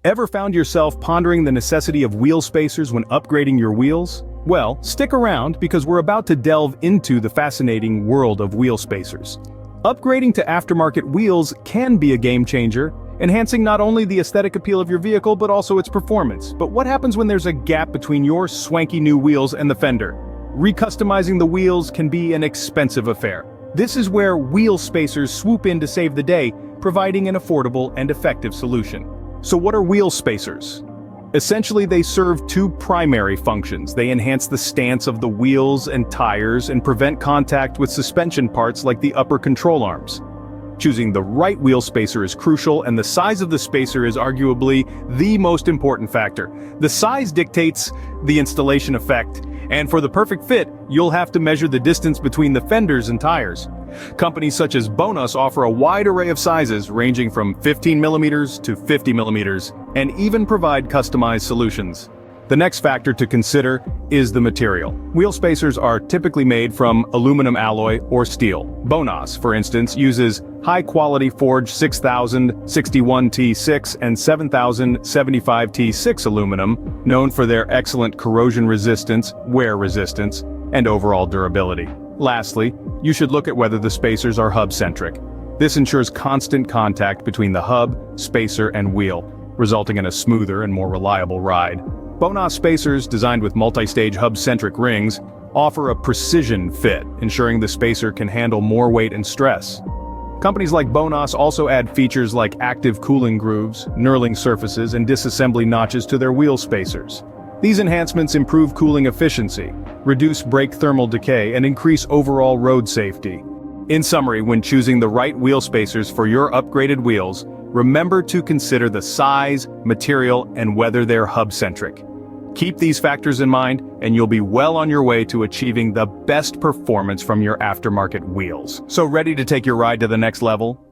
Ever found yourself pondering the necessity of wheel spacers when upgrading your wheels? Well, stick around because we're about to delve into the fascinating world of wheel spacers. Upgrading to aftermarket wheels can be a game changer, enhancing not only the aesthetic appeal of your vehicle but also its performance. But what happens when there's a gap between your swanky new wheels and the fender? Recustomizing the wheels can be an expensive affair. This is where wheel spacers swoop in to save the day, providing an affordable and effective solution. So what are wheel spacers? Essentially, they serve two primary functions. They enhance the stance of the wheels and tires and prevent contact with suspension parts like the upper control arms. Choosing the right wheel spacer is crucial, and the size of the spacer is arguably the most important factor. The size dictates the installation effect, and for the perfect fit, you'll have to measure the distance between the fenders and tires. Companies such as BONOSS offer a wide array of sizes ranging from 15mm to 50mm, and even provide customized solutions. The next factor to consider is the material. Wheel spacers are typically made from aluminum alloy or steel. BONOSS, for instance, uses high-quality forged 6061T6 and 7075T6 aluminum, known for their excellent corrosion resistance, wear resistance, and overall durability. Lastly, you should look at whether the spacers are hub-centric. This ensures constant contact between the hub, spacer, and wheel, resulting in a smoother and more reliable ride. BONOSS spacers, designed with multi-stage hub-centric rings, offer a precision fit, ensuring the spacer can handle more weight and stress. Companies like BONOSS also add features like active cooling grooves, knurling surfaces, and disassembly notches to their wheel spacers. These enhancements improve cooling efficiency, reduce brake thermal decay, and increase overall road safety. In summary, when choosing the right wheel spacers for your upgraded wheels, remember to consider the size, material, and whether they're hub-centric. Keep these factors in mind, and you'll be well on your way to achieving the best performance from your aftermarket wheels. So ready to take your ride to the next level?